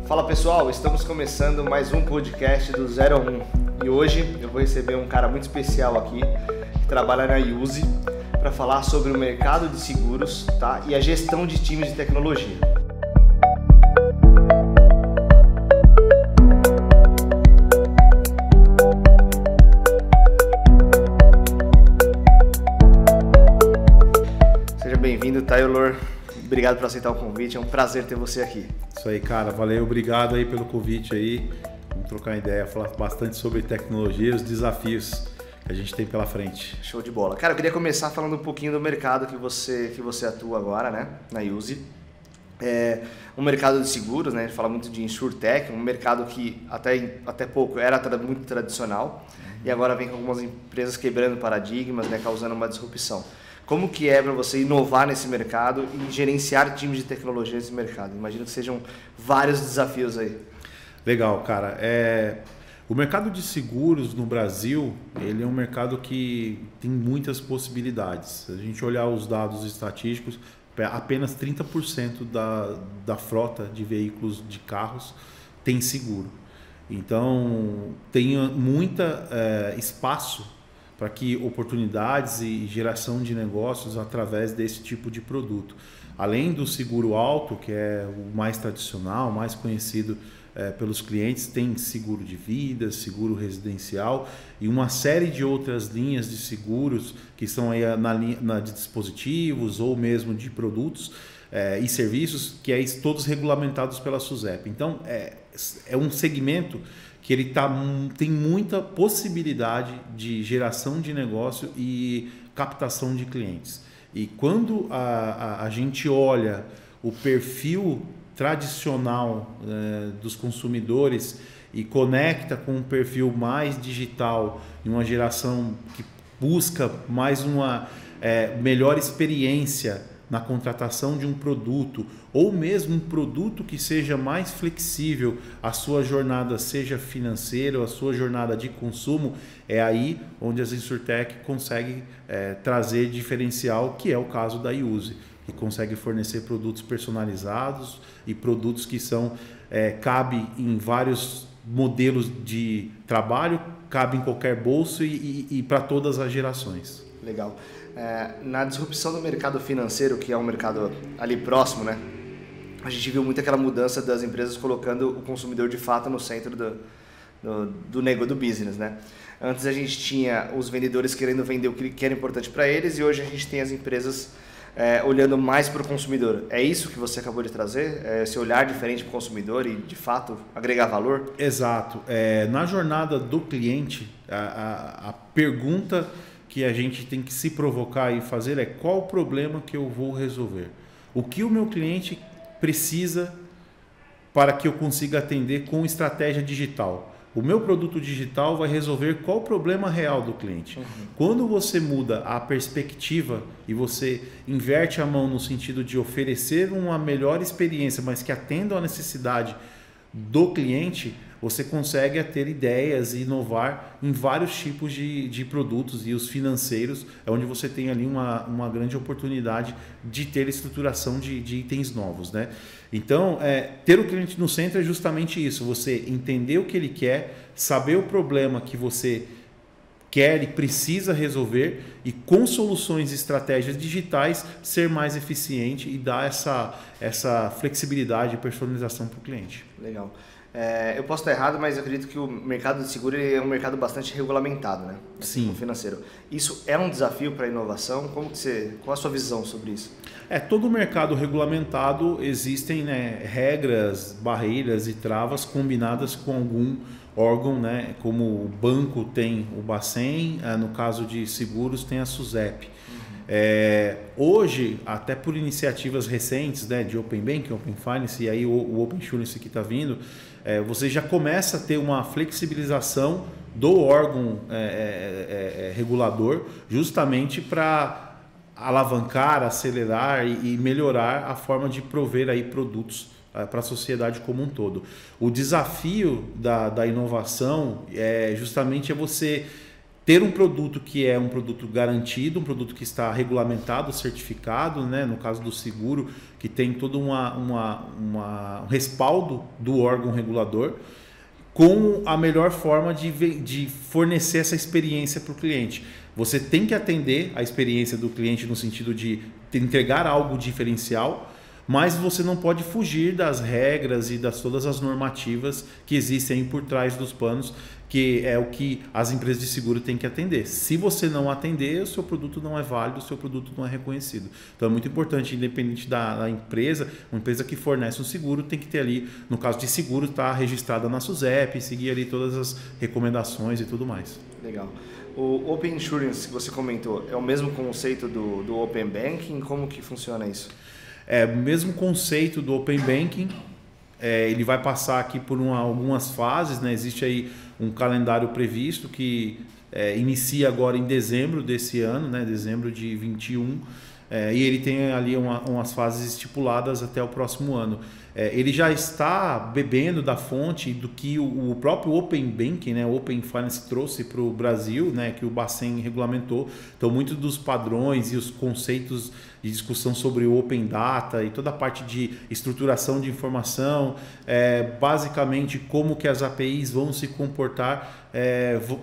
Fala pessoal, estamos começando mais um podcast do 01 e hoje eu vou receber um cara muito especial aqui que trabalha na Yuzi para falar sobre o mercado de seguros, tá? E a gestão de times de tecnologia. Seja bem-vindo, Taylor. Obrigado por aceitar o convite, é um prazer ter você aqui. Isso aí, cara, valeu, obrigado aí pelo convite aí. Vamos trocar ideia, falar bastante sobre tecnologia e os desafios que a gente tem pela frente. Show de bola. Cara, eu queria começar falando um pouquinho do mercado que você atua agora, né, na Yuzi. É um mercado de seguros, né, a gente fala muito de InsurTech, um mercado que até pouco era muito tradicional e agora vem com algumas empresas quebrando paradigmas, né, causando uma disrupção. Como que é para você inovar nesse mercado e gerenciar times de tecnologia nesse mercado? Imagino que sejam vários desafios aí. Legal, cara. O mercado de seguros no Brasil, ele é um mercado que tem muitas possibilidades. Se a gente olhar os dados estatísticos, apenas 30% da frota de veículos de carros tem seguro. Então, tem muito espaço para que oportunidades e geração de negócios através desse tipo de produto. Além do seguro auto, que é o mais tradicional, mais conhecido pelos clientes, tem seguro de vida, seguro residencial e uma série de outras linhas de seguros que estão aí na linha de dispositivos ou mesmo de produtos e serviços que todos regulamentados pela SUSEP. Então, é um segmento que ele tem muita possibilidade de geração de negócio e captação de clientes. E quando a gente olha o perfil tradicional dos consumidores e conecta com um perfil mais digital, em uma geração que busca mais uma melhor experiência na contratação de um produto ou mesmo um produto que seja mais flexível, a sua jornada seja financeira, a sua jornada de consumo, é aí onde as InsurTech conseguem trazer diferencial, que é o caso da Yuzi, que consegue fornecer produtos personalizados e produtos que cabe em vários modelos de trabalho, cabe em qualquer bolso e para todas as gerações. Legal. Na disrupção do mercado financeiro, que é um mercado ali próximo, né? A gente viu muito aquela mudança das empresas colocando o consumidor de fato no centro do negócio, do business, né? Antes a gente tinha os vendedores querendo vender o que era importante para eles e hoje a gente tem as empresas olhando mais para o consumidor. É isso que você acabou de trazer? Esse olhar diferente para o consumidor e, de fato, agregar valor? Exato. Na jornada do cliente, a pergunta que a gente tem que se provocar e fazer é: qual o problema que eu vou resolver? O que o meu cliente precisa para que eu consiga atender com estratégia digital? O meu produto digital vai resolver qual o problema real do cliente. Uhum. Quando você muda a perspectiva e você inverte a mão no sentido de oferecer uma melhor experiência, mas que atenda à necessidade do cliente, você consegue ter ideias e inovar em vários tipos de produtos, e os financeiros é onde você tem ali uma grande oportunidade de ter estruturação de itens novos, né? Então, ter o cliente no centro é justamente isso, você entender o que ele quer, saber o problema que você quer e precisa resolver e com soluções e estratégias digitais ser mais eficiente e dar essa flexibilidade e personalização para o cliente. Legal. Eu posso estar errado, mas eu acredito que o mercado de seguro é um mercado bastante regulamentado, né? Sim. O financeiro. Isso é um desafio para a inovação? Qual a sua visão sobre isso? Todo mercado regulamentado existem, né, regras, barreiras e travas combinadas com algum órgão, né? Como o banco tem o Bacen, no caso de seguros tem a SUSEP. Hoje, até por iniciativas recentes, né, de Open Bank, Open Finance e aí o Open Insurance que está vindo, você já começa a ter uma flexibilização do órgão regulador, justamente para alavancar, acelerar e melhorar a forma de prover aí produtos para a sociedade como um todo. O desafio da inovação justamente é você ter um produto que é um produto garantido, um produto que está regulamentado, certificado, né? No caso do seguro, que tem todo um respaldo do órgão regulador, com a melhor forma de fornecer essa experiência para o cliente. Você tem que atender a experiência do cliente no sentido de entregar algo diferencial, mas você não pode fugir das regras e das todas as normativas que existem aí por trás dos panos, que é o que as empresas de seguro têm que atender. Se você não atender, o seu produto não é válido, o seu produto não é reconhecido. Então é muito importante, independente da empresa, uma empresa que fornece um seguro tem que ter ali, no caso de seguro, estar registrada na SUSEP, seguir ali todas as recomendações e tudo mais. Legal. O Open Insurance que você comentou, é o mesmo conceito do Open Banking? Como que funciona isso? É o mesmo conceito do Open Banking. Ele vai passar aqui por algumas fases, né? Existe aí um calendário previsto que inicia agora em dezembro desse ano, né? Dezembro de 21, e ele tem ali umas fases estipuladas até o próximo ano. Ele já está bebendo da fonte do que o próprio Open Banking, né? O Open Finance trouxe para o Brasil, né? Que o Bacen regulamentou. Então, muitos dos padrões e os conceitos de discussão sobre o Open Data e toda a parte de estruturação de informação, basicamente como que as APIs vão se comportar,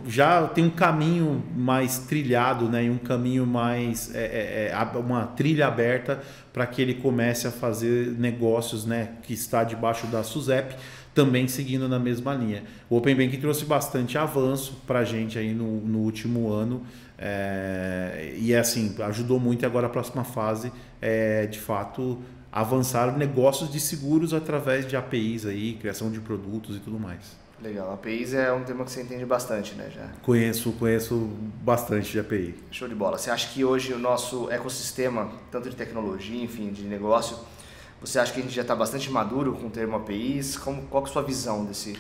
já tem um caminho mais trilhado, né, e um caminho mais, uma trilha aberta para que ele comece a fazer negócios, né, que está debaixo da SUSEP, também seguindo na mesma linha. O Open Banking trouxe bastante avanço para a gente aí no último ano, e assim, ajudou muito. E agora a próxima fase de fato, avançar negócios de seguros através de APIs, aí, criação de produtos e tudo mais. Legal, APIs é um tema que você entende bastante, né? Já. Conheço bastante de API. Show de bola. Você acha que hoje o nosso ecossistema, tanto de tecnologia, enfim, de negócio, você acha que a gente já está bastante maduro com o termo APIs? Qual que é a sua visão desse?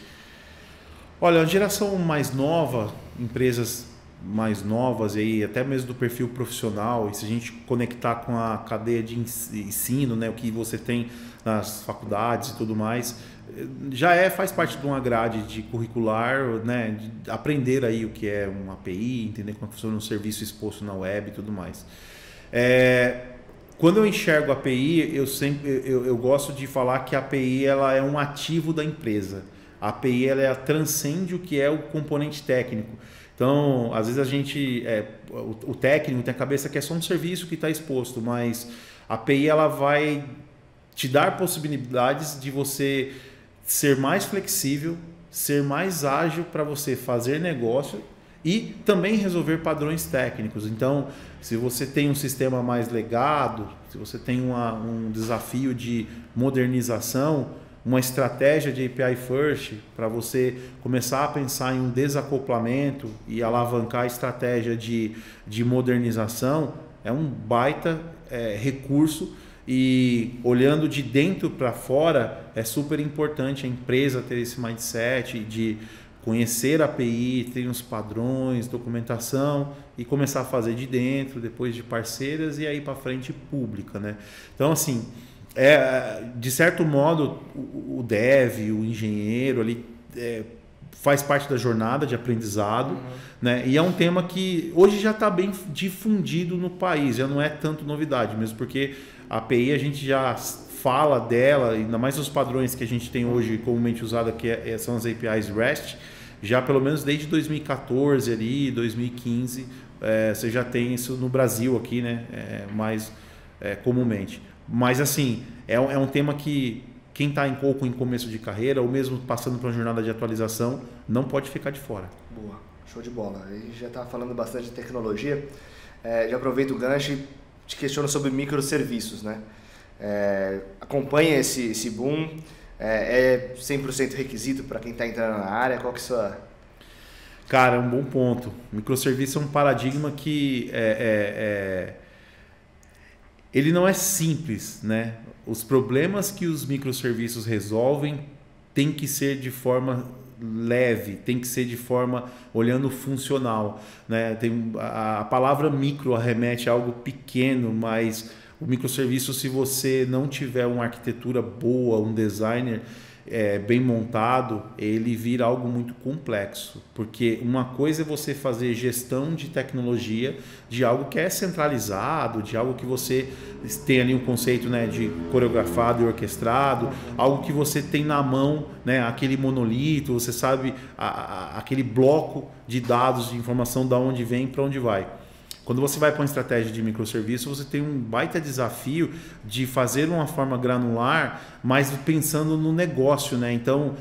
Olha, a geração mais nova, empresas mais novas, aí, até mesmo do perfil profissional, e se a gente conectar com a cadeia de ensino, né, o que você tem nas faculdades e tudo mais, já faz parte de uma grade de curricular, né, de aprender aí o que é uma API, entender como funciona um serviço exposto na web e tudo mais. Quando eu enxergo a API, eu gosto de falar que a API ela é um ativo da empresa. A API ela transcende o que é o componente técnico. Então, às vezes a gente, o técnico tem a cabeça que é só um serviço que está exposto, mas a API ela vai te dar possibilidades de você ser mais flexível, ser mais ágil para você fazer negócio e também resolver padrões técnicos. Então, se você tem um sistema mais legado, se você tem um desafio de modernização, uma estratégia de API First para você começar a pensar em um desacoplamento e alavancar a estratégia de modernização, é um baita recurso. E olhando de dentro para fora, é super importante a empresa ter esse mindset de conhecer a API, ter uns padrões, documentação e começar a fazer de dentro, depois de parceiras e aí para frente pública, né? Então, assim, de certo modo, o dev, o engenheiro ali faz parte da jornada de aprendizado, né? E é um tema que hoje já está bem difundido no país, já não é tanto novidade, mesmo porque a API a gente já fala dela, ainda mais os padrões que a gente tem hoje comumente usado, que são as APIs REST, já pelo menos desde 2014, ali, 2015, você já tem isso no Brasil aqui, né? Mais comumente. Mas assim, é um tema que quem está em começo de carreira, ou mesmo passando por uma jornada de atualização, não pode ficar de fora. Boa, show de bola. A gente já está falando bastante de tecnologia. Já aproveito o gancho e te questiono sobre microserviços, né? Acompanha esse boom? É 100% requisito para quem está entrando na área? Qual que é a sua... Cara, é um bom ponto. Microserviço é um paradigma que ele não é simples, né? Os problemas que os microserviços resolvem tem que ser de forma leve, tem que ser de forma olhando funcional, né? A palavra micro arremete a algo pequeno, mas O microserviço, se você não tiver uma arquitetura boa, um designer bem montado, ele vira algo muito complexo. Porque uma coisa é você fazer gestão de tecnologia de algo que é centralizado, de algo que você tem ali um conceito, né, de coreografado e orquestrado, algo que você tem na mão, né, aquele monolito, você sabe aquele bloco de dados, de informação, da onde vem para onde vai. Quando você vai para uma estratégia de microserviço, você tem um baita desafio de fazer uma forma granular, mas pensando no negócio, né? Então,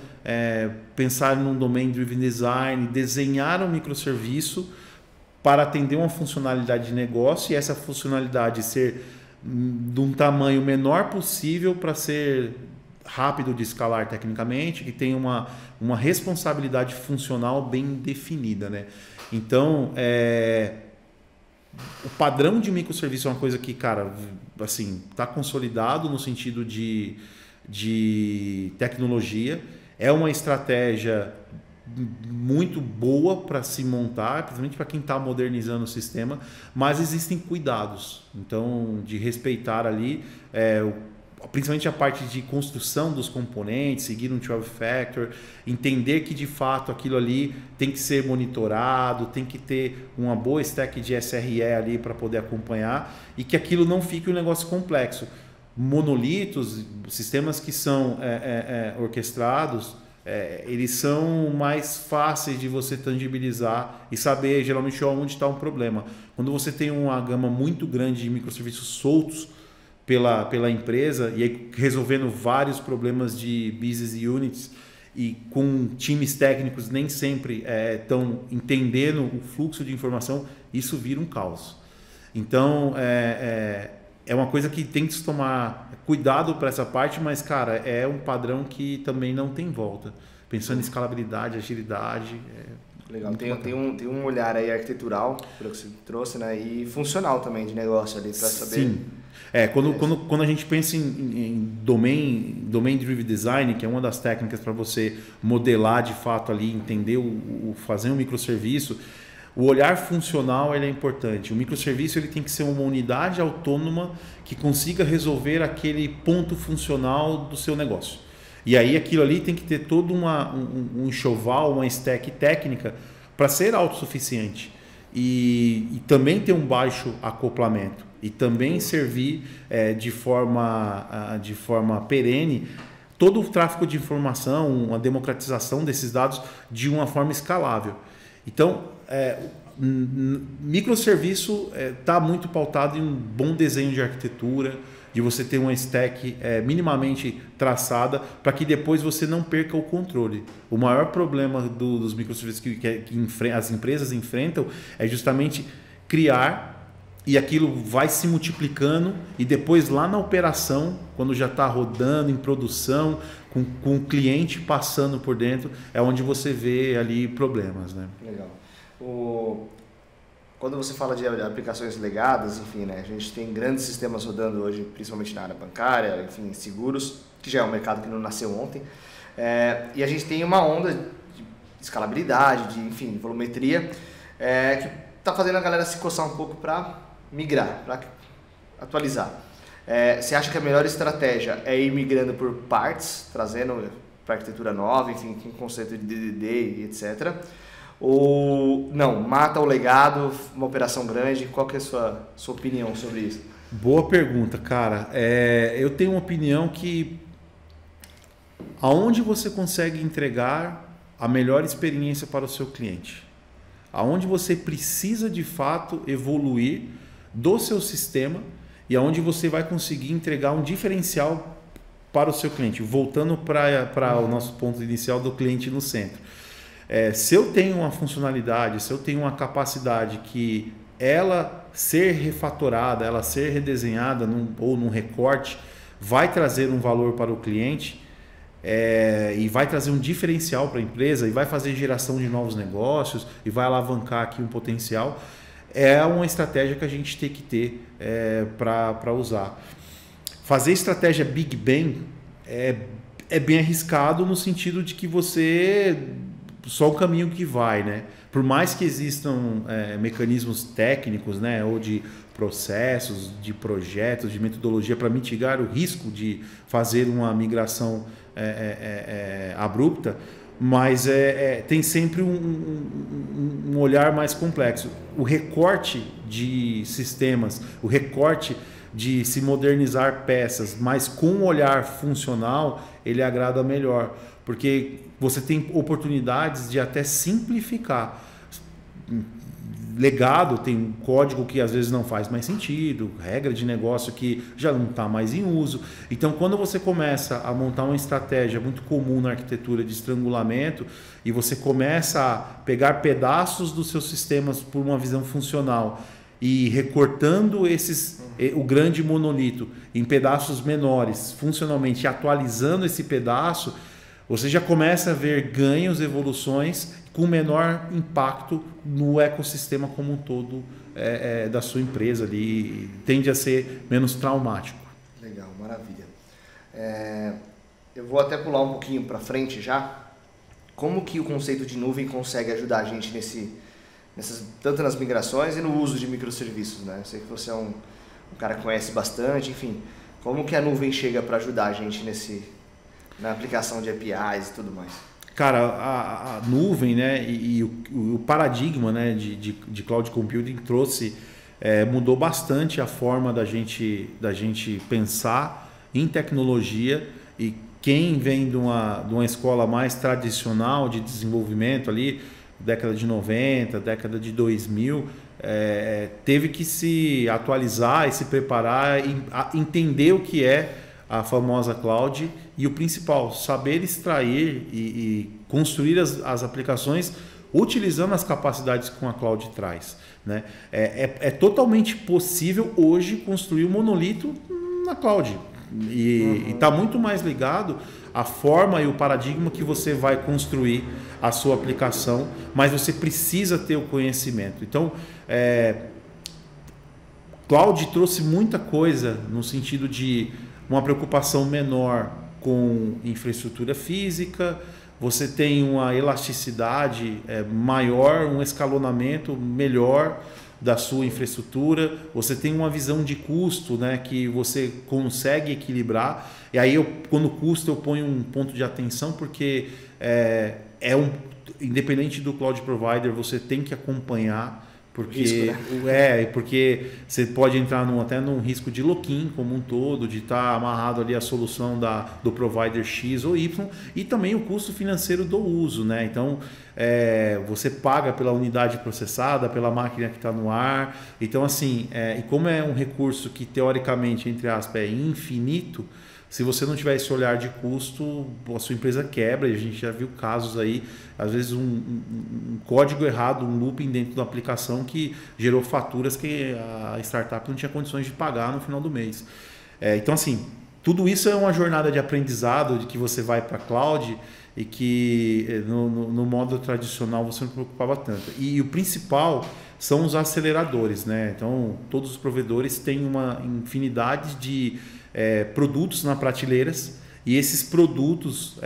pensar num domain driven design, desenhar um microserviço para atender uma funcionalidade de negócio e essa funcionalidade ser de um tamanho menor possível para ser rápido de escalar tecnicamente, que tenha uma responsabilidade funcional bem definida, né? Então, o padrão de microserviço é uma coisa que, cara, assim, está consolidado no sentido de tecnologia. É uma estratégia muito boa para se montar, principalmente para quem está modernizando o sistema, mas existem cuidados. Então, de respeitar ali, principalmente a parte de construção dos componentes, seguir um 12 factor, entender que de fato aquilo ali tem que ser monitorado, tem que ter uma boa stack de SRE ali para poder acompanhar e que aquilo não fique um negócio complexo. Monolitos, sistemas que são orquestrados, eles são mais fáceis de você tangibilizar e saber geralmente onde está um problema. Quando você tem uma gama muito grande de microserviços soltos pela empresa e aí resolvendo vários problemas de business units e com times técnicos nem sempre estão entendendo o fluxo de informação, isso vira um caos. Então, é uma coisa que tem que se tomar cuidado para essa parte, mas, cara, é um padrão que também não tem volta. Pensando em escalabilidade, agilidade... Legal, tem um olhar aí arquitetural, pelo que você trouxe, né? E funcional também de negócio ali, para saber... Sim. Quando a gente pensa em domain driven design, que é uma das técnicas para você modelar de fato ali, entender fazer um microserviço, o olhar funcional ele é importante. O microserviço ele tem que ser uma unidade autônoma que consiga resolver aquele ponto funcional do seu negócio. E aí aquilo ali tem que ter todo um enxoval, uma stack técnica para ser autossuficiente. E também ter um baixo acoplamento. E também servir de forma perene todo o tráfego de informação, uma democratização desses dados de uma forma escalável. Então, microserviço está muito pautado em um bom desenho de arquitetura, de você ter uma stack minimamente traçada para que depois você não perca o controle. O maior problema dos microserviços que as empresas enfrentam é justamente criar e aquilo vai se multiplicando e depois lá na operação, quando já está rodando em produção, com o cliente passando por dentro, é onde você vê ali problemas, né? Legal. Quando você fala de aplicações legadas, enfim, né, a gente tem grandes sistemas rodando hoje, principalmente na área bancária, enfim, seguros, que já é um mercado que não nasceu ontem, e a gente tem uma onda de escalabilidade, de volumetria, que está fazendo a galera se coçar um pouco para migrar, para atualizar. Você acha que a melhor estratégia é ir migrando por partes, trazendo para arquitetura nova, enfim, com conceito de DDD e etc., ou não, mata o legado, uma operação grande? Qual que é a sua opinião sobre isso? Boa pergunta, cara. Eu tenho uma opinião que aonde você consegue entregar a melhor experiência para o seu cliente, aonde você precisa de fato evoluir do seu sistema e aonde você vai conseguir entregar um diferencial para o seu cliente, voltando para o nosso ponto inicial do cliente no centro. Se eu tenho uma funcionalidade, se eu tenho uma capacidade que ela ser refatorada, ela ser redesenhada ou num recorte, vai trazer um valor para o cliente e vai trazer um diferencial para a empresa e vai fazer geração de novos negócios e vai alavancar aqui um potencial, é uma estratégia que a gente tem que ter para usar. Fazer estratégia Big Bang é bem arriscado no sentido de que você só o caminho que vai, né? Por mais que existam mecanismos técnicos, né, ou de processos, de projetos, de metodologia para mitigar o risco de fazer uma migração abrupta, mas tem sempre um olhar mais complexo. O recorte de sistemas, o recorte de se modernizar peças, mas com um olhar funcional, ele agrada melhor, porque você tem oportunidades de até simplificar. Legado tem um código que às vezes não faz mais sentido, regra de negócio que já não está mais em uso. Então, quando você começa a montar uma estratégia muito comum na arquitetura de estrangulamento e você começa a pegar pedaços dos seus sistemas por uma visão funcional e recortando o grande monolito em pedaços menores, funcionalmente atualizando esse pedaço, você já começa a ver ganhos, evoluções com menor impacto no ecossistema como um todo da sua empresa ali, tende a ser menos traumático. Legal, maravilha. Eu vou até pular um pouquinho para frente já. Como que o conceito de nuvem consegue ajudar a gente tanto nas migrações e no uso de microserviços, né? Eu sei que você é um cara que conhece bastante, enfim. Como que a nuvem chega para ajudar a gente na aplicação de APIs e tudo mais? Cara, a nuvem, né, e o paradigma, né, de cloud computing mudou bastante a forma da gente pensar em tecnologia, e quem vem de uma escola mais tradicional de desenvolvimento ali, década de 90, década de 2000, teve que se atualizar e se preparar e entender o que é a famosa cloud e o principal, saber extrair e construir as aplicações utilizando as capacidades que a cloud traz, né? É totalmente possível hoje construir um monolito na cloud e está muito mais ligado à forma e o paradigma que você vai construir a sua aplicação, mas você precisa ter o conhecimento. Então, cloud trouxe muita coisa no sentido de uma preocupação menor com infraestrutura física, você tem uma elasticidade maior, um escalonamento melhor da sua infraestrutura, você tem uma visão de custo, né, que você consegue equilibrar, e aí quando custo eu ponho um ponto de atenção, porque independente do cloud provider, você tem que acompanhar, porque risco, né? Porque você pode entrar até num risco de lock-in como um todo, de estar amarrado ali a solução do provider X ou Y, e também o custo financeiro do uso, né? Então você paga pela unidade processada, pela máquina que está no ar. Então, assim, e como é um recurso que teoricamente, entre aspas, é infinito, se você não tiver esse olhar de custo, a sua empresa quebra, e a gente já viu casos aí, às vezes um código errado, um looping dentro da aplicação que gerou faturas que a startup não tinha condições de pagar no final do mês. Então, assim, tudo isso é uma jornada de aprendizado, de que você vai para a cloud e que no modo tradicional você não preocupava tanto. E o principal são os aceleradores, né? Então, todos os provedores têm uma infinidade de produtos na prateleiras, e esses produtos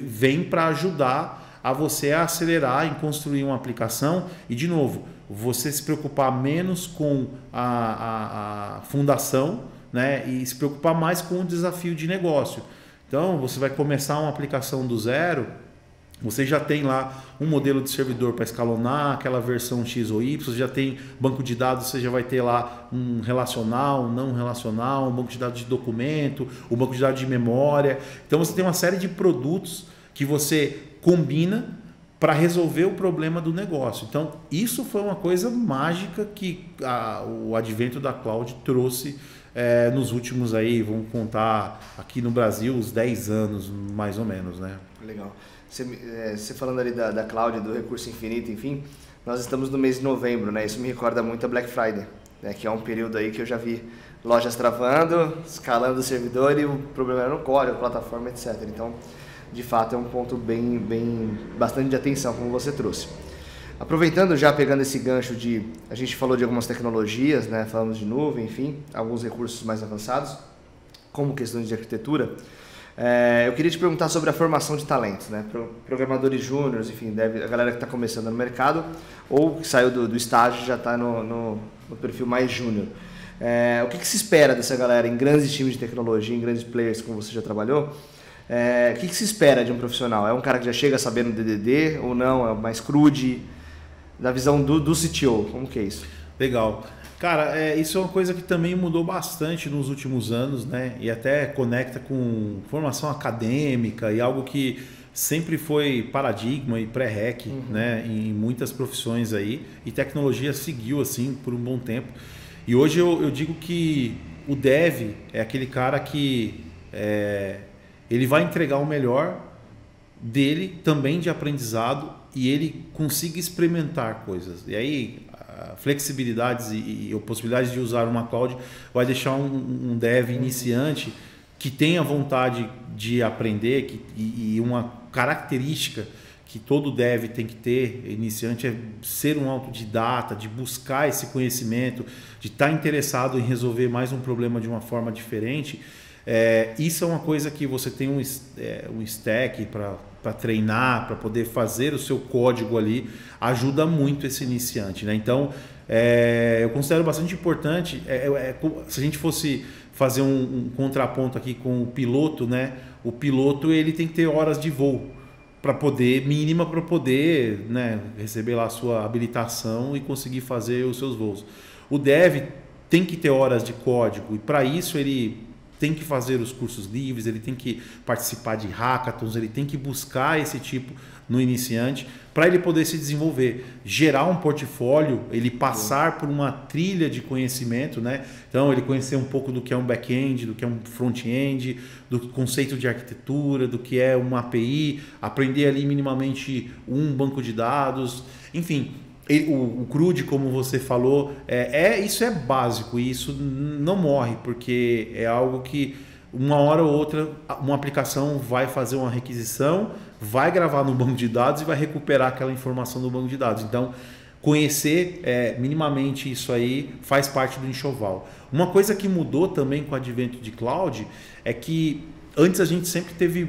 vêm para ajudar a você a acelerar em construir uma aplicação e, de novo, você se preocupar menos com a fundação, né, e se preocupar mais com o desafio de negócio. Então, você vai começar uma aplicação do zero, você já tem lá um modelo de servidor para escalonar, aquela versão X ou Y, você já tem banco de dados, você já vai ter lá um relacional, um não relacional, um banco de dados de documento, um banco de dados de memória. Então você tem uma série de produtos que você combina para resolver o problema do negócio. Então isso foi uma coisa mágica que o advento da cloud trouxe nos últimos aí, vamos contar aqui no Brasil, uns 10 anos mais ou menos, né? Legal. Você falando ali da cloud, do recurso infinito, enfim, nós estamos no mês de novembro, né? Isso me recorda muito a Black Friday, né? Que é um período aí que eu já vi lojas travando, escalando o servidor, e o problema era no código, plataforma, etc. Então, de fato, é um ponto bastante de atenção, como você trouxe. Aproveitando já, pegando esse gancho a gente falou de algumas tecnologias, né? Falamos de nuvem, enfim, alguns recursos mais avançados, como questões de arquitetura. Eu queria te perguntar sobre a formação de talentos, né? Programadores júniores, enfim, a galera que está começando no mercado ou que saiu do estágio e já está no perfil mais júnior. O que se espera dessa galera em grandes times de tecnologia, em grandes players como você já trabalhou? O que se espera de um profissional? É um cara que já chega sabendo DDD ou não? É mais crude? Da visão do CTO, como que é isso? Legal. Cara, isso é uma coisa que também mudou bastante nos últimos anos, né? E até conecta com formação acadêmica e algo que sempre foi paradigma e pré-req, né? Em muitas profissões aí. E tecnologia seguiu assim por um bom tempo. E hoje eu digo que o dev é aquele cara que ele vai entregar o melhor dele também de aprendizado e ele consiga experimentar coisas. E aí, flexibilidades e possibilidades de usar uma cloud vai deixar um dev iniciante que tenha vontade de aprender e uma característica que todo dev tem que ter, iniciante, é ser um autodidata, de buscar esse conhecimento, de estar interessado em resolver mais um problema de uma forma diferente. Isso é uma coisa que você tem um stack para treinar, para poder fazer o seu código ali, ajuda muito esse iniciante, né? Então, eu considero bastante importante, se a gente fosse fazer um contraponto aqui com o piloto, né? O piloto ele tem que ter horas de voo mínima para poder, né, receber lá a sua habilitação e conseguir fazer os seus voos. O dev tem que ter horas de código e para isso ele tem que fazer os cursos livres, ele tem que participar de hackathons, ele tem que buscar esse tipo no iniciante para ele poder se desenvolver, gerar um portfólio, ele passar por uma trilha de conhecimento, né? Então ele conhecer um pouco do que é um back-end, do que é um front-end, do conceito de arquitetura, do que é uma API, aprender ali minimamente um banco de dados, enfim. O CRUD, como você falou, isso é básico e isso não morre, porque é algo que uma hora ou outra uma aplicação vai fazer uma requisição, vai gravar no banco de dados e vai recuperar aquela informação do banco de dados. Então, conhecer minimamente isso aí faz parte do enxoval. Uma coisa que mudou também com o advento de cloud é que antes a gente sempre teve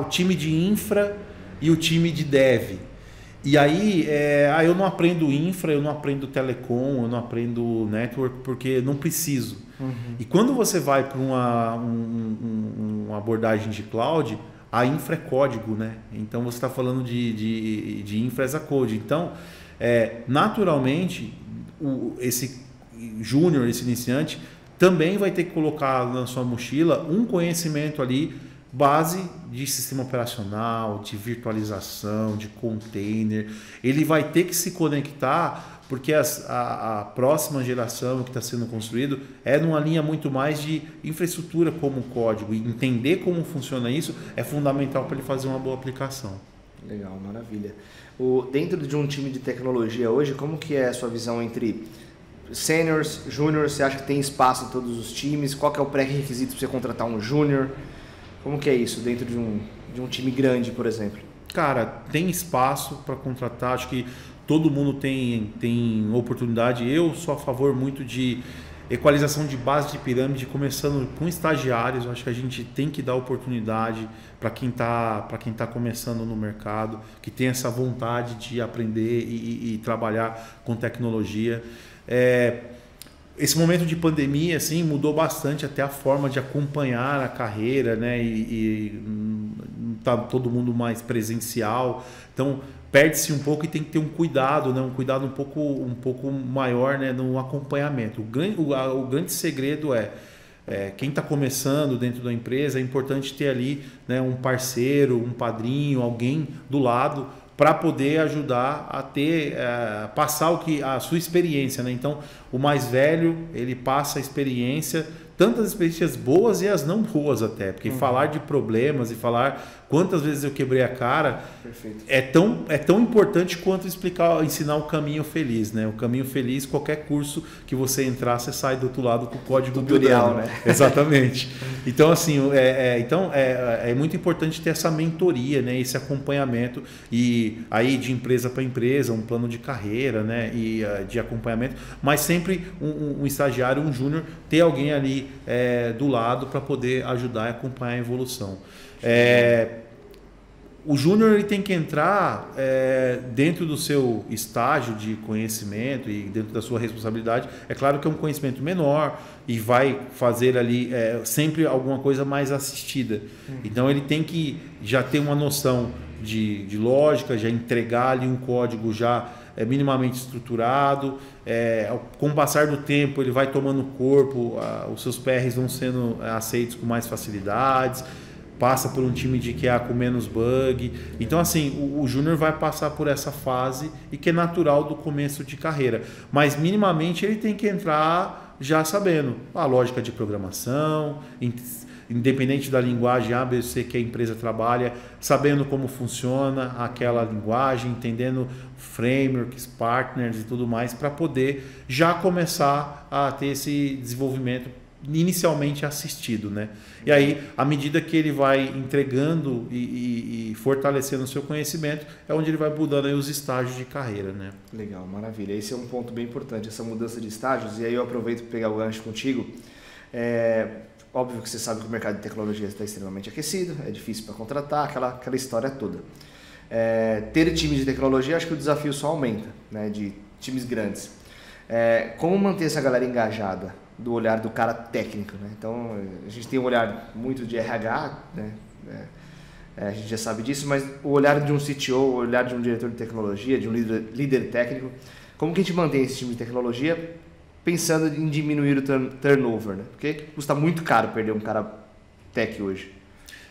o time de infra e o time de dev. E aí, eu não aprendo infra, eu não aprendo telecom, eu não aprendo network, porque não preciso. E quando você vai para uma abordagem de cloud, a infra é código, né? Então você está falando de infra as a code. Então, naturalmente, esse júnior, esse iniciante, também vai ter que colocar na sua mochila um conhecimento ali base de sistema operacional, de virtualização, de container. Ele vai ter que se conectar porque a próxima geração que está sendo construído é numa linha muito mais de infraestrutura como código. E entender como funciona isso é fundamental para ele fazer uma boa aplicação. Legal, maravilha. Dentro de um time de tecnologia hoje, como que é a sua visão entre seniors, júniors? Você acha que tem espaço em todos os times? Qual que é o pré-requisito para você contratar um júnior? Como que é isso dentro de um time grande, por exemplo? Cara, tem espaço para contratar, acho que todo mundo tem oportunidade. Eu sou a favor muito de equalização de base de pirâmide, começando com estagiários. Eu acho que a gente tem que dar oportunidade para quem tá começando no mercado, que tem essa vontade de aprender e trabalhar com tecnologia. Esse momento de pandemia assim, mudou bastante até a forma de acompanhar a carreira, né? E tá todo mundo mais presencial. Então perde-se um pouco e tem que ter um cuidado, né? Um cuidado um pouco maior, né? No acompanhamento. O grande segredo quem está começando dentro da empresa, é importante ter ali, né, um parceiro, um padrinho, alguém do lado para poder ajudar a passar a sua experiência, né? Então, o mais velho, ele passa a experiência, tantas experiências boas e as não boas até, porque falar de problemas e falar quantas vezes eu quebrei a cara. Perfeito. é tão importante quanto ensinar o caminho feliz, né? O caminho feliz, qualquer curso que você entrar, você sai do outro lado com o código tutorial, né? Exatamente. Então, assim, é muito importante ter essa mentoria, né? Esse acompanhamento e aí de empresa para empresa, um plano de carreira, né? E de acompanhamento, mas sempre um estagiário, um júnior, ter alguém ali ali do lado para poder ajudar e acompanhar a evolução. O júnior ele tem que entrar dentro do seu estágio de conhecimento e dentro da sua responsabilidade. É claro que é um conhecimento menor e vai fazer ali sempre alguma coisa mais assistida. Então ele tem que já ter uma noção de lógica, já entregar ali um código já minimamente estruturado. Com o passar do tempo ele vai tomando corpo, os seus PRs vão sendo aceitos com mais facilidades, passa por um time de QA com menos bug. Então assim, o júnior vai passar por essa fase e que é natural do começo de carreira, mas minimamente ele tem que entrar já sabendo a lógica de programação, independente da linguagem A, B, C que a empresa trabalha, sabendo como funciona aquela linguagem, entendendo frameworks, partners e tudo mais, para poder já começar a ter esse desenvolvimento inicialmente assistido, né? E aí, à medida que ele vai entregando e fortalecendo o seu conhecimento, é onde ele vai mudando aí os estágios de carreira, né? Legal, maravilha. Esse é um ponto bem importante, essa mudança de estágios. E aí eu aproveito para pegar o gancho contigo. Óbvio que você sabe que o mercado de tecnologia está extremamente aquecido, é difícil para contratar, aquela história toda. Ter time de tecnologia, acho que o desafio só aumenta, né? De times grandes. Como manter essa galera engajada? Do olhar do cara técnico, né? Então a gente tem um olhar muito de RH, né? A gente já sabe disso, mas o olhar de um CTO, o olhar de um diretor de tecnologia, de um líder técnico, como que a gente mantém esse time de tecnologia pensando em diminuir o turnover, né? Porque custa muito caro perder um cara tech hoje.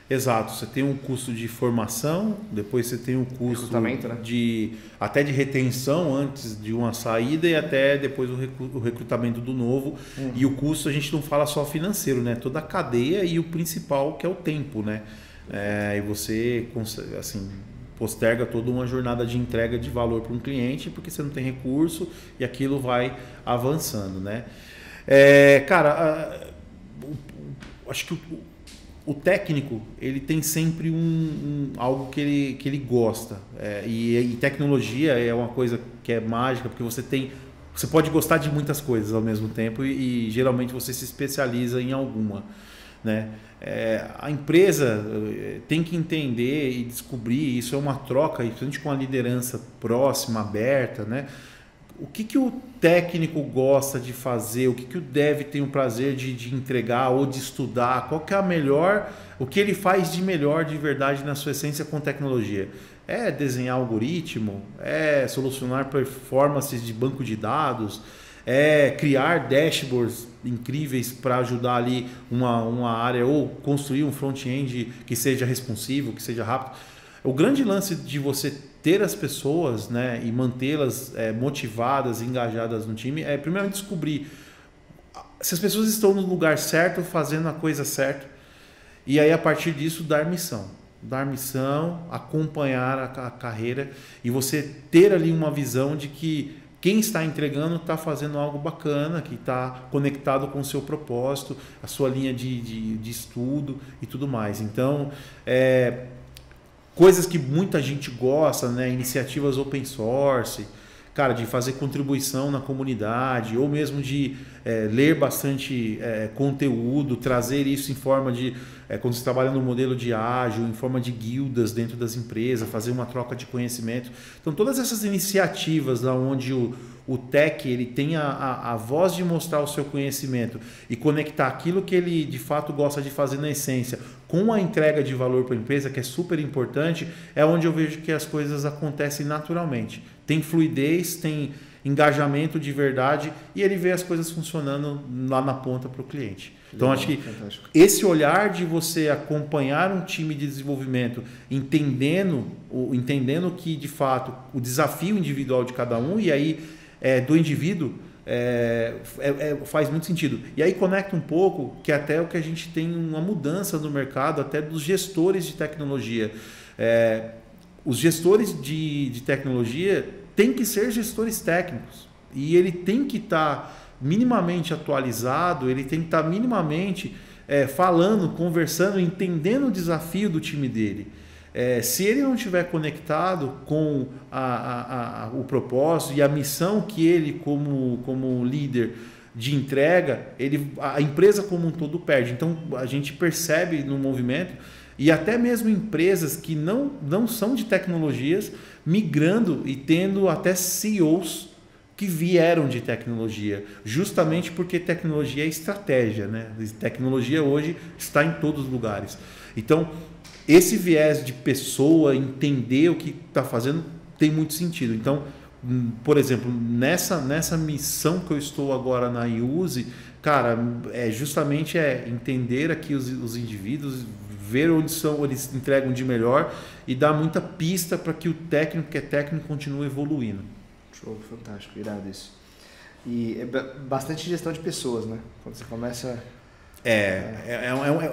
Exato, você tem um custo de formação, depois você tem um custo né? até de retenção antes de uma saída e até depois o recrutamento do novo. E o custo a gente não fala só financeiro, né? Toda a cadeia e o principal que é o tempo, né? E você assim, posterga toda uma jornada de entrega de valor para um cliente porque você não tem recurso e aquilo vai avançando, né? Acho que o técnico ele tem sempre algo que ele gosta, e tecnologia é uma coisa que é mágica porque você pode gostar de muitas coisas ao mesmo tempo e geralmente você se especializa em alguma, né? A empresa tem que entender e descobrir, isso é uma troca, principalmente com a liderança próxima, aberta, né? O que o técnico gosta de fazer, o que o dev tem o prazer de entregar ou de estudar, qual que é o que ele faz de melhor de verdade na sua essência com tecnologia? É desenhar algoritmo? É solucionar performances de banco de dados? É criar dashboards incríveis para ajudar ali uma área ou construir um front-end que seja responsivo, que seja rápido? O grande lance de você ter as pessoas, né, e mantê-las motivadas, engajadas no time, é primeiro descobrir se as pessoas estão no lugar certo, fazendo a coisa certa, e aí a partir disso dar missão, acompanhar a carreira e você ter ali uma visão de que quem está entregando está fazendo algo bacana, que está conectado com o seu propósito, a sua linha de estudo e tudo mais. Então, coisas que muita gente gosta, né? Iniciativas open source, cara, de fazer contribuição na comunidade, ou mesmo de ler bastante conteúdo, trazer isso em forma de, quando você trabalha no modelo de ágil, em forma de guildas dentro das empresas, fazer uma troca de conhecimento. Então, todas essas iniciativas lá onde o tech ele tem a voz de mostrar o seu conhecimento e conectar aquilo que ele de fato gosta de fazer na essência com a entrega de valor para a empresa, que é super importante, é onde eu vejo que as coisas acontecem naturalmente. Tem fluidez, tem engajamento de verdade e ele vê as coisas funcionando lá na ponta para o cliente. Então, acho que esse olhar de você acompanhar um time de desenvolvimento, entendendo que, de fato, o desafio individual de cada um e aí do indivíduo faz muito sentido. E aí conecta um pouco que até o que a gente tem uma mudança no mercado, até dos gestores de tecnologia. Os gestores de tecnologia têm que ser gestores técnicos e ele tem que estar minimamente atualizado, ele tem que estar minimamente falando, conversando, entendendo o desafio do time dele. Se ele não estiver conectado com o propósito e a missão que ele, como líder, de entrega, a empresa como um todo perde. Então a gente percebe no movimento, e até mesmo empresas que não são de tecnologias migrando e tendo até CEOs que vieram de tecnologia, justamente porque tecnologia é estratégia, né? Tecnologia hoje está em todos os lugares. Então, esse viés de pessoa, entender o que está fazendo, tem muito sentido. Então, por exemplo, nessa missão que eu estou agora na IUSE, cara, justamente entender aqui os indivíduos, ver onde eles entregam de melhor e dar muita pista para que o técnico que é técnico continue evoluindo. Show, fantástico, irado isso. E é bastante gestão de pessoas, né? Quando você começa...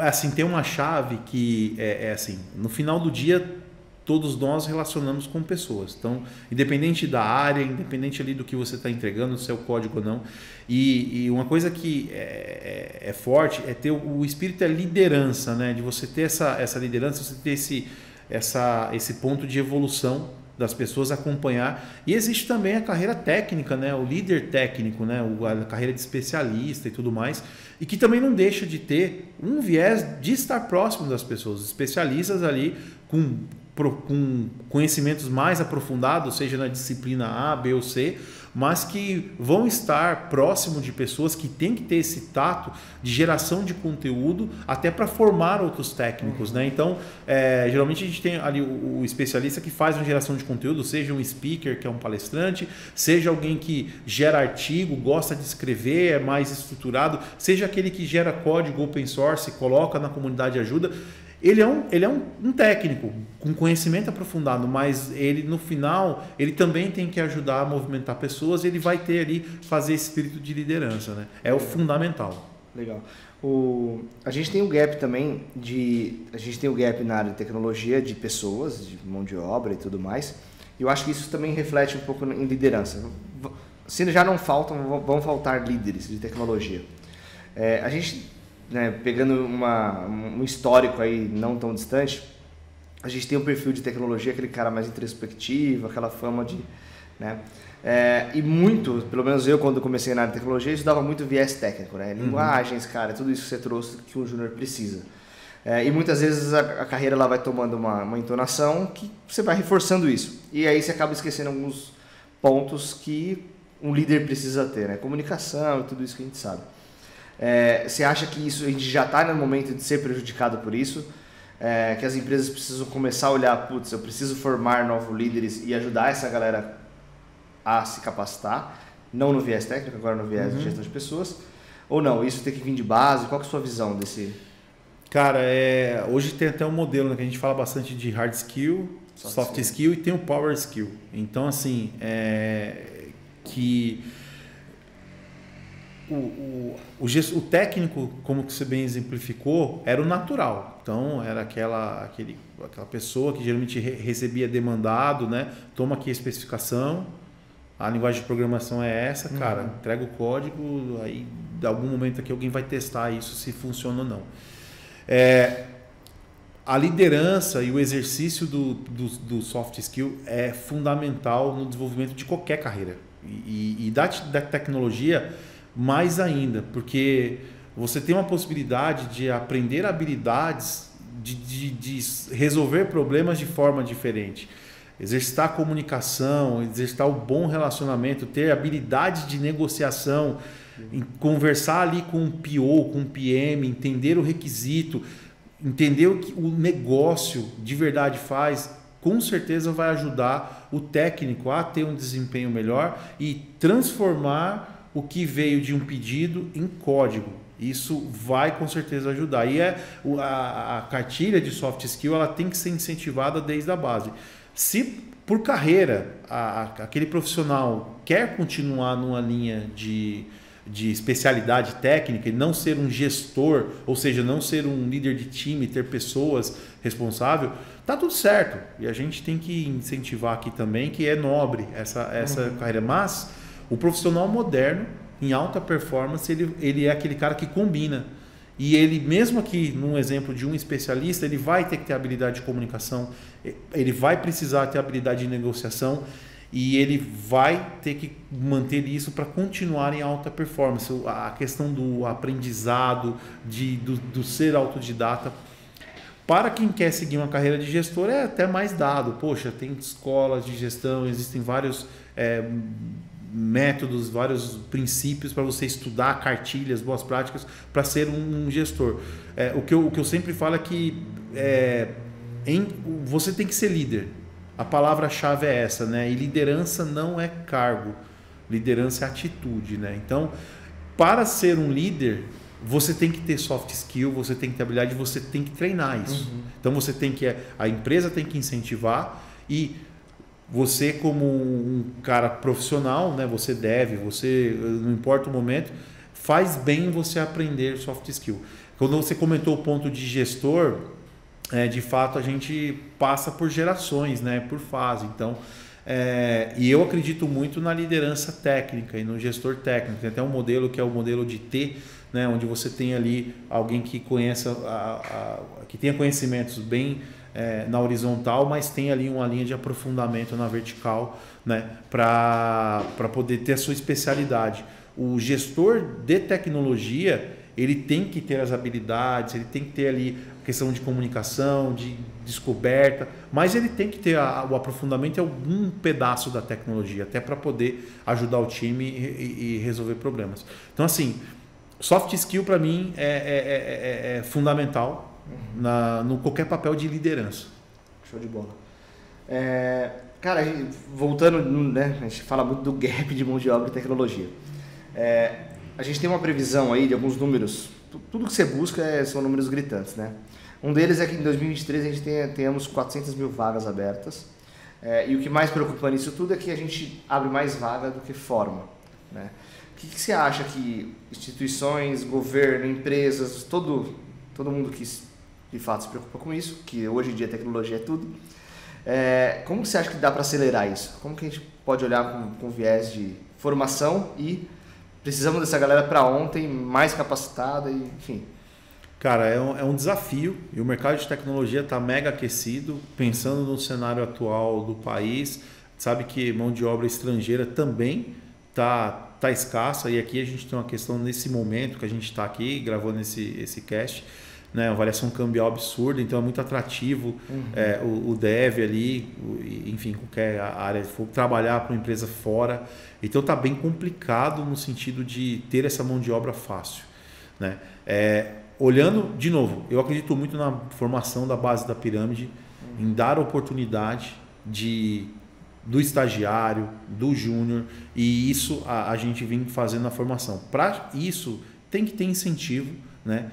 assim, tem uma chave que assim, no final do dia todos nós relacionamos com pessoas. Então, independente da área, independente ali do que você está entregando, se é o código ou não. E uma coisa que é forte é ter o espírito da liderança, né? De você ter essa liderança, você ter esse ponto de evolução das pessoas, acompanhar. E existe também a carreira técnica, né? O líder técnico, né? A carreira de especialista e tudo mais. E que também não deixa de ter um viés de estar próximo das pessoas, especialistas ali com conhecimentos mais aprofundados, seja na disciplina A, B ou C, mas que vão estar próximo de pessoas que têm que ter esse tato de geração de conteúdo até para formar outros técnicos, né? Então, geralmente a gente tem ali o especialista que faz uma geração de conteúdo, seja um speaker, que é um palestrante, seja alguém que gera artigo, gosta de escrever, é mais estruturado, seja aquele que gera código open source, coloca na comunidade de ajuda. Ele é um técnico com conhecimento aprofundado, mas ele no final ele também tem que ajudar a movimentar pessoas e ele vai ter ali, fazer esse espírito de liderança, né? É o fundamental. Legal. A gente tem um gap também a gente tem um gap na área de tecnologia, de pessoas, de mão de obra e tudo mais. E eu acho que isso também reflete um pouco em liderança. Se já não faltam, vão faltar líderes de tecnologia. A gente, né, pegando um histórico aí não tão distante, a gente tem um perfil de tecnologia, aquele cara mais introspectivo, aquela fama de... né? E muito, pelo menos eu quando comecei na área de tecnologia, eu estudava muito viés técnico, né? Linguagens, cara, tudo isso que você trouxe que um júnior precisa. E muitas vezes a carreira ela vai tomando uma entonação que você vai reforçando isso. E aí você acaba esquecendo alguns pontos que um líder precisa ter, né? Comunicação e tudo isso que a gente sabe. Você acha que isso, a gente já está no momento de ser prejudicado por isso? Que as empresas precisam começar a olhar, putz, eu preciso formar novos líderes e ajudar essa galera a se capacitar, não no viés técnico, agora no viés de gestão de pessoas, ou não, isso tem que vir de base? Qual que é a sua visão desse? Cara, hoje tem até um modelo, né, que a gente fala bastante de hard skill, soft skill e tem o power skill. Então, assim, que o técnico, como que você bem exemplificou, era o natural. Então, era aquela pessoa que geralmente recebia demandado, né? Toma aqui a especificação, a linguagem de programação é essa, cara, entrega o código, aí, de algum momento aqui, alguém vai testar isso, se funciona ou não. A liderança e o exercício do soft skill é fundamental no desenvolvimento de qualquer carreira. E da tecnologia, mais ainda, porque você tem uma possibilidade de aprender habilidades de resolver problemas de forma diferente, exercitar a comunicação, exercitar o bom relacionamento, ter habilidade de negociação, conversar ali com um PO, com um PM, entender o requisito, entender o que o negócio de verdade faz, com certeza vai ajudar o técnico a ter um desempenho melhor e transformar o que veio de um pedido em código. Isso vai com certeza ajudar. E a cartilha de soft skill ela tem que ser incentivada desde a base. Se por carreira aquele profissional quer continuar numa linha de especialidade técnica e não ser um gestor, ou seja, não ser um líder de time, ter pessoas responsáveis, tá tudo certo. E a gente tem que incentivar aqui também que é nobre essa carreira. Mas o profissional moderno, em alta performance, ele é aquele cara que combina. E ele, mesmo aqui, num exemplo de um especialista, ele vai ter que ter habilidade de comunicação, ele vai precisar ter habilidade de negociação. e ele vai ter que manter isso para continuar em alta performance. A questão do aprendizado, do ser autodidata. Para quem quer seguir uma carreira de gestor é até mais dado. Poxa, tem escolas de gestão, existem vários métodos, vários princípios para você estudar, cartilhas, boas práticas para ser um gestor. O que eu sempre falo é que você tem que ser líder. A palavra-chave é essa, né? E liderança não é cargo, liderança é atitude, né? Então, para ser um líder, você tem que ter soft skill, você tem que ter habilidade, você tem que treinar isso. Então, a empresa tem que incentivar e você, como um cara profissional, né? Você não importa o momento, faz bem você aprender soft skill. Quando você comentou o ponto de gestor, de fato a gente passa por gerações, né? Por fase. Então, e eu acredito muito na liderança técnica e no gestor técnico. Tem até um modelo que é o modelo de T, né? Onde você tem ali alguém que conheça, que tenha conhecimentos bem na horizontal, mas tem ali uma linha de aprofundamento na vertical, né? Para poder ter a sua especialidade. O gestor de tecnologia, ele tem que ter as habilidades, ele tem que ter ali a questão de comunicação, de descoberta, mas ele tem que ter o aprofundamento em algum pedaço da tecnologia, até para poder ajudar o time e resolver problemas. Então, assim, soft skill para mim é fundamental no qualquer papel de liderança. Show de bola. Cara, voltando, né, a gente fala muito do gap de mão de obra e tecnologia. A gente tem uma previsão aí de alguns números. Tudo que você busca são números gritantes, né? Um deles é que em 2023 a gente tenhamos 400 mil vagas abertas. E o que mais preocupa nisso tudo é que a gente abre mais vaga do que forma, né? O que você acha que instituições, governo, empresas, todo mundo que de fato se preocupa com isso, que hoje em dia a tecnologia é tudo, como você acha que dá para acelerar isso? Como que a gente pode olhar com viés de formação e precisamos dessa galera para ontem, mais capacitada, e, enfim. Cara, é um desafio e o mercado de tecnologia está mega aquecido, pensando no cenário atual do país. Sabe que mão de obra estrangeira também tá escassa, e aqui a gente tem uma questão nesse momento que a gente está aqui gravando esse cast, né, uma variação cambial absurda, então é muito atrativo o dev ali, enfim, qualquer área, for trabalhar para uma empresa fora, então está bem complicado no sentido de ter essa mão de obra fácil, né? Olhando, de novo, eu acredito muito na formação da base da pirâmide, em dar oportunidade do estagiário, do júnior, e isso a gente vem fazendo na formação. Para isso tem que ter incentivo, né?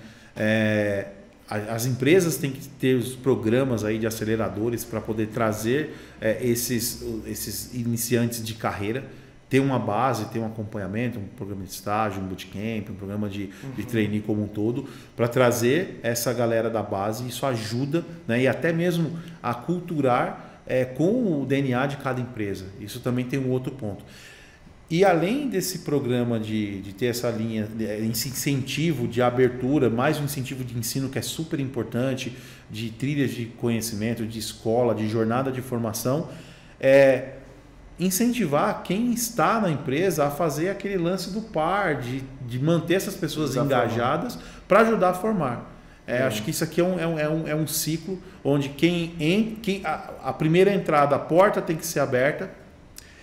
As empresas têm que ter os programas aí de aceleradores para poder trazer esses iniciantes de carreira, ter uma base, ter um acompanhamento, um programa de estágio, um bootcamp, um programa de trainee como um todo, para trazer essa galera da base. Isso ajuda, né? E até mesmo a culturar com o DNA de cada empresa. Isso também tem um outro ponto. E além desse programa de ter essa linha, esse incentivo de abertura, mais um incentivo de ensino que é super importante, de trilhas de conhecimento, de escola, de jornada de formação, incentivar quem está na empresa a fazer aquele lance do par, de manter essas pessoas engajadas para ajudar a formar. Acho que isso aqui é um ciclo onde a primeira entrada, a porta tem que ser aberta,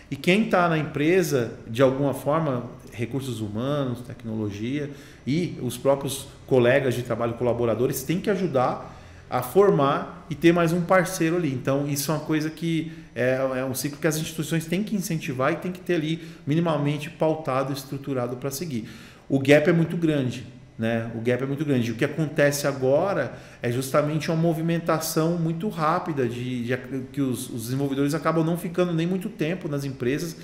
e quem está na empresa, de alguma forma, recursos humanos, tecnologia e os próprios colegas de trabalho, colaboradores, tem que ajudar a formar e ter mais um parceiro ali. Então, isso é uma coisa que é um ciclo que as instituições têm que incentivar e tem que ter ali minimamente pautado, estruturado para seguir. O gap é muito grande, né? O gap é muito grande. O que acontece agora é justamente uma movimentação muito rápida que os desenvolvedores acabam não ficando nem muito tempo nas empresas,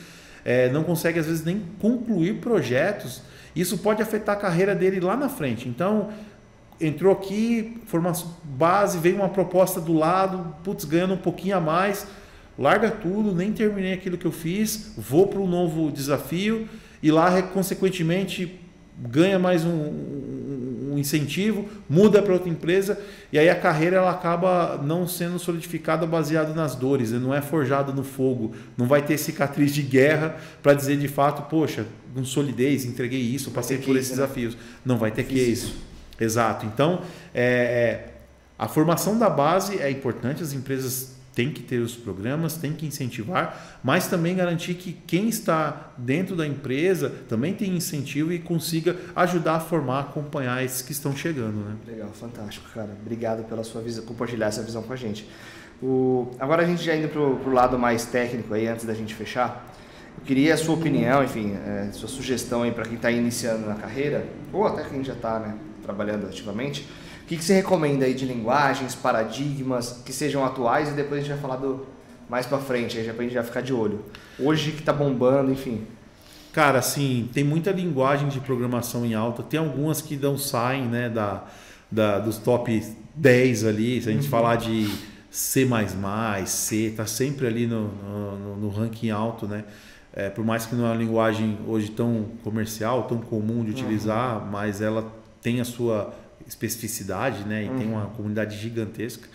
não conseguem às vezes nem concluir projetos. Isso pode afetar a carreira dele lá na frente. Então, entrou aqui, formação base, veio uma proposta do lado, ganhando um pouquinho a mais, larga tudo, nem terminei aquilo que eu fiz, vou para um novo desafio e lá, consequentemente, ganha mais um incentivo, muda para outra empresa e aí a carreira ela acaba não sendo solidificada baseada nas dores, né? Não é forjada no fogo, não vai ter cicatriz de guerra para dizer de fato, poxa, com solidez, entreguei isso, passei por esses desafios. Não vai ter case. Exato. Então, a formação da base é importante, as empresas têm que ter os programas, têm que incentivar, mas também garantir que quem está dentro da empresa também tem incentivo e consiga ajudar a formar, acompanhar esses que estão chegando. Né? Legal, fantástico, cara. Obrigado pela sua visão, compartilhar essa visão com a gente. Agora a gente já indo para o lado mais técnico aí, antes da gente fechar, eu queria a sua opinião, enfim, sua sugestão aí para quem está iniciando na carreira, ou até quem já está, né, trabalhando ativamente. O que você recomenda aí de linguagens, paradigmas que sejam atuais e depois a gente vai falar mais para frente, aí já pra gente já ficar de olho. Hoje que está bombando, enfim. Cara, assim, tem muita linguagem de programação em alta, tem algumas que saem, né, dos top 10 ali, se a gente falar de C++, C, tá sempre ali no ranking alto, né? Por mais que não é uma linguagem hoje tão comercial, tão comum de utilizar, mas ela tem a sua especificidade, né? E tem uma comunidade gigantesca.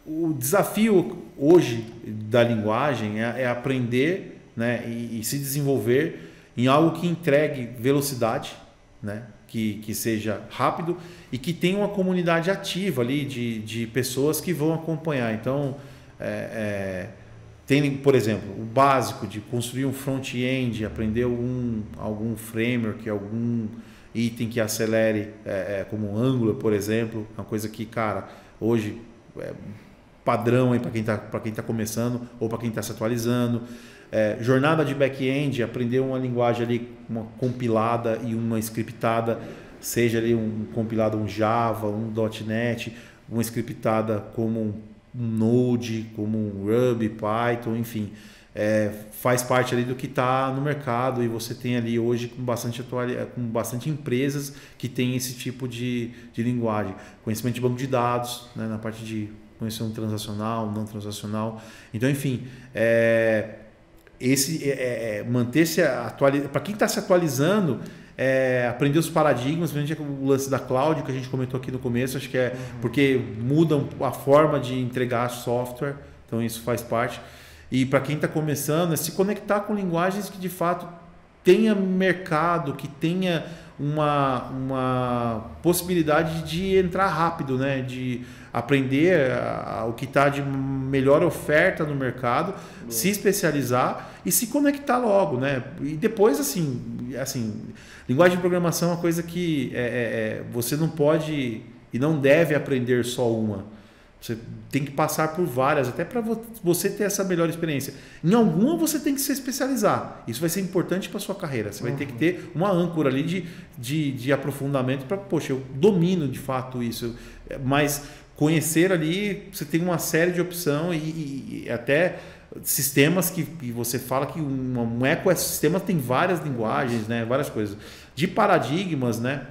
O desafio hoje da linguagem é aprender, né? E se desenvolver em algo que entregue velocidade, né? Que seja rápido e que tenha uma comunidade ativa ali de pessoas que vão acompanhar. Então, tem, por exemplo, o básico de construir um front-end, aprender algum framework, algum item que acelere, como o Angular, por exemplo, uma coisa que, cara, hoje é padrão para quem tá começando ou para quem está se atualizando. Jornada de back-end, aprender uma linguagem ali, uma compilada e uma scriptada, seja ali um compilado, um Java, um .NET, uma scriptada como um Node, como um Ruby, Python, enfim, faz parte ali do que está no mercado e você tem ali hoje com bastante empresas que tem esse tipo de linguagem. Conhecimento de banco de dados, né, na parte de conhecimento transacional, não transacional. Então, enfim, manter-se atualizado. Para quem está se atualizando, aprender os paradigmas, o lance da cloud que a gente comentou aqui no começo, acho que porque mudam a forma de entregar software, então isso faz parte. E para quem está começando, se conectar com linguagens que de fato tenha mercado, que tenha uma possibilidade de entrar rápido, né? De aprender o que está de melhor oferta no mercado, se especializar e se conectar logo, né? E depois, assim, linguagem de programação é uma coisa que você não pode e não deve aprender só uma. Você tem que passar por várias, até para você ter essa melhor experiência. Em alguma você tem que se especializar. Isso vai ser importante para a sua carreira. Você vai ter que ter uma âncora ali de aprofundamento para, poxa, eu domino de fato isso. Mas conhecer ali, você tem uma série de opções e até sistemas que você fala que um ecossistema tem várias linguagens, né? Várias coisas. De paradigmas, né?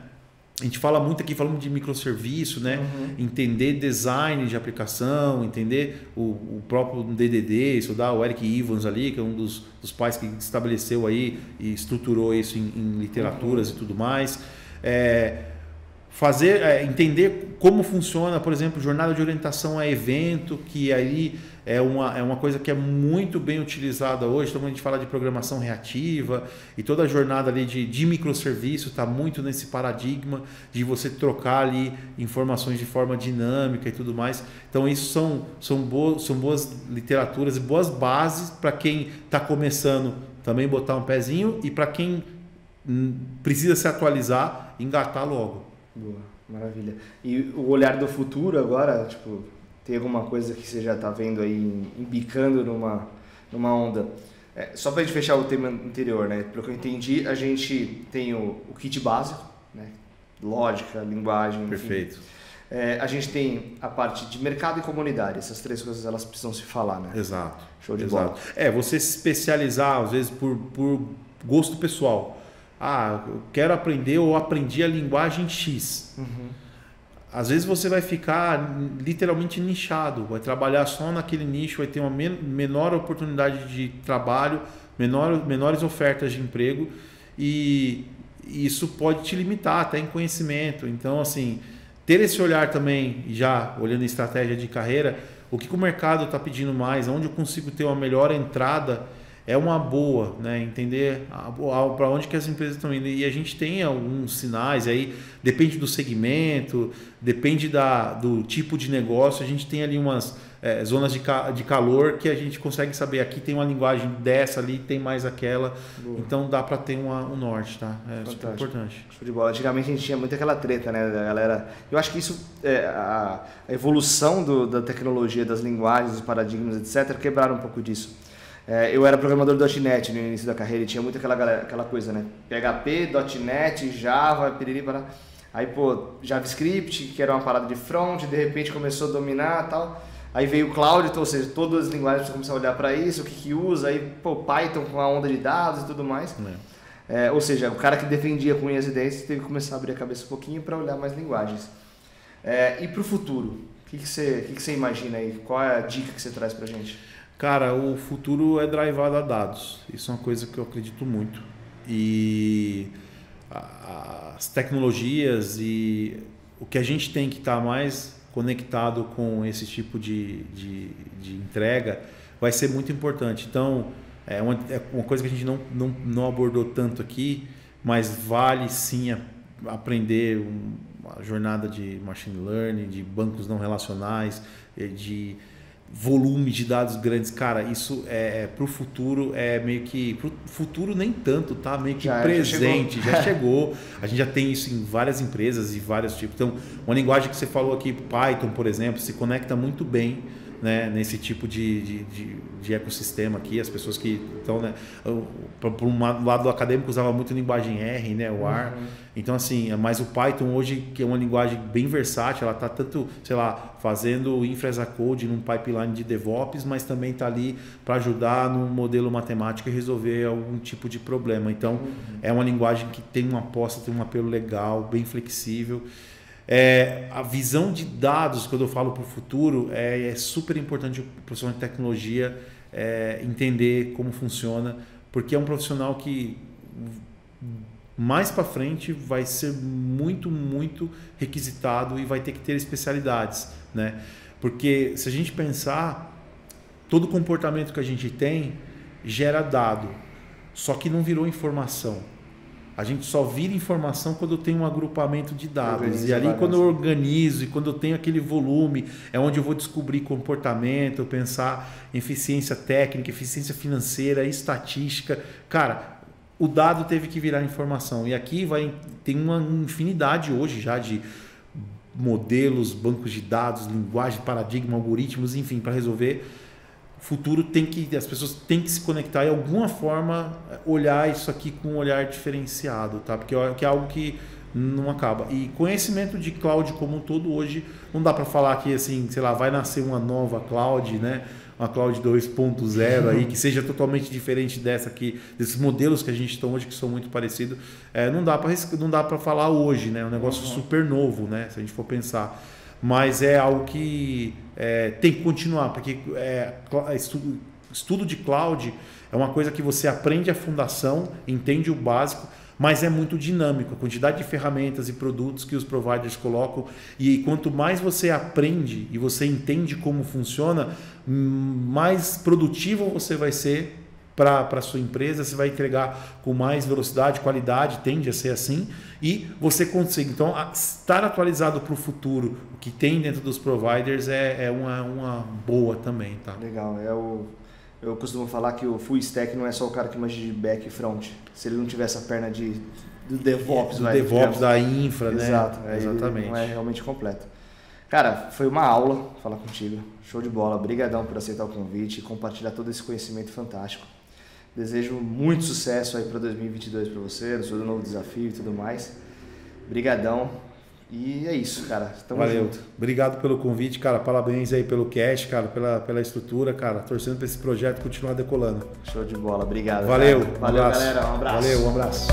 A gente fala muito aqui, falamos de microserviço, né? Entender design de aplicação, entender o próprio DDD, estudar o Eric Evans ali, que é um dos pais que estabeleceu aí e estruturou isso em literaturas e tudo mais. Entender como funciona, por exemplo, jornada de orientação a evento, que aí é uma coisa que é muito bem utilizada hoje. Então, a gente fala de programação reativa e toda a jornada ali de microserviço está muito nesse paradigma de você trocar ali informações de forma dinâmica e tudo mais. Então, isso são boas literaturas e boas bases para quem está começando também botar um pezinho e para quem precisa se atualizar, engatar logo. Boa, maravilha. E o olhar do futuro agora, tipo, tem alguma coisa que você já está vendo aí embicando numa onda? Só para a gente fechar o tema anterior, né? Pelo que eu entendi, a gente tem o kit básico, né? Lógica, linguagem. Perfeito. A gente tem a parte de mercado e comunidade. Essas três coisas elas precisam se falar, né? Exato. Show de bola. Você se especializar, às vezes, por gosto pessoal. Eu quero aprender ou aprendi a linguagem X. Às vezes você vai ficar literalmente nichado, vai trabalhar só naquele nicho, vai ter uma menor oportunidade de trabalho, menores ofertas de emprego e isso pode te limitar até em conhecimento. Então, assim, ter esse olhar também, já olhando em estratégia de carreira, o que o mercado está pedindo mais, onde eu consigo ter uma melhor entrada, é uma boa, né? Entender para onde que as empresas estão indo. E a gente tem alguns sinais aí, depende do segmento, depende do tipo de negócio. A gente tem ali umas zonas de calor que a gente consegue saber. Aqui tem uma linguagem dessa, ali tem mais aquela. Boa. Então dá para ter um norte, tá? É super importante. Show de bola. Antigamente a gente tinha muito aquela treta, né, da galera. Eu acho que isso, a evolução da tecnologia, das linguagens, dos paradigmas, etc., quebraram um pouco disso. Eu era programador .NET no início da carreira e tinha muito aquela coisa, né? PHP, .NET, Java, piriri, pará. Aí, pô, JavaScript, que era uma parada de front, de repente começou a dominar e tal. Aí veio o Cloud, então, ou seja, todas as linguagens você começou a olhar para isso, o que usa, aí, pô, Python com a onda de dados e tudo mais. Ou seja, o cara que defendia com unhas e dentes teve que começar a abrir a cabeça um pouquinho para olhar mais linguagens. E para o futuro? O que você imagina aí? Qual é a dica que você traz para a gente? Cara, o futuro é drivado a dados. Isso é uma coisa que eu acredito muito. E as tecnologias e o que a gente tem que estar mais conectado com esse tipo de entrega vai ser muito importante. Então, é uma coisa que a gente não abordou tanto aqui, mas vale sim aprender uma jornada de machine learning, de bancos não relacionais, de volume de dados grandes. Cara, isso para o futuro, meio que para o futuro nem tanto, tá? Meio que presente, já chegou. A gente já tem isso em várias empresas e vários tipos. Então, uma linguagem que você falou aqui, Python, por exemplo, se conecta muito bem, né, nesse tipo de ecossistema aqui. As pessoas que estão, né, por um lado acadêmico, usava muito linguagem R, né, o R. Então, assim, mas o Python hoje, que é uma linguagem bem versátil, ela está tanto, sei lá, fazendo infra as a code num pipeline de DevOps, mas também está ali para ajudar no modelo matemático e resolver algum tipo de problema. Então, é uma linguagem que tem uma aposta, tem um apelo legal, bem flexível. A visão de dados, quando eu falo para o futuro, é super importante o profissional de tecnologia entender como funciona, porque é um profissional que mais para frente vai ser muito, muito requisitado e vai ter que ter especialidades, né? Porque se a gente pensar, todo comportamento que a gente tem gera dado, só que não virou informação. A gente só vira informação quando eu tenho um agrupamento de dados. E ali, quando eu organizo e quando eu tenho aquele volume, é onde eu vou descobrir comportamento, pensar em eficiência técnica, eficiência financeira, estatística. Cara, o dado teve que virar informação. E aqui tem uma infinidade hoje já de modelos, bancos de dados, linguagem, paradigma, algoritmos, enfim, para resolver. Futuro as pessoas têm que se conectar e de alguma forma olhar isso aqui com um olhar diferenciado, tá? Porque é algo que não acaba. E conhecimento de cloud como um todo hoje, não dá para falar que assim, sei lá, vai nascer uma nova cloud, né? Uma cloud 2.0 aí, que seja totalmente diferente dessa aqui, desses modelos que a gente tem hoje, que são muito parecidos. Não dá para falar hoje, né? É um negócio super novo, né? Se a gente for pensar. Mas é algo que tem que continuar, porque estudo de cloud é uma coisa que você aprende a fundação, entende o básico, mas é muito dinâmico. A quantidade de ferramentas e produtos que os providers colocam, e quanto mais você aprende e você entende como funciona, mais produtivo você vai ser para a sua empresa, você vai entregar com mais velocidade, qualidade, tende a ser assim, e você consegue. Então, estar atualizado para o futuro, o que tem dentro dos providers é uma boa também. Tá? Legal. Eu costumo falar que o full stack não é só o cara que manja de back e front. Se ele não tiver essa perna do DevOps, da infra, né? Exato. Exatamente. Não é realmente completo. Cara, foi uma aula falar contigo. Show de bola. Obrigadão por aceitar o convite e compartilhar todo esse conhecimento fantástico. Desejo muito sucesso aí para 2022 para você, no seu novo desafio e tudo mais. Brigadão. E é isso, cara. Tamo junto. Obrigado pelo convite, cara. Parabéns aí pelo cash, cara, pela estrutura, cara. Torcendo para esse projeto continuar decolando. Show de bola. Obrigado. Valeu. Cara. Valeu, galera. Um abraço. Valeu, um abraço.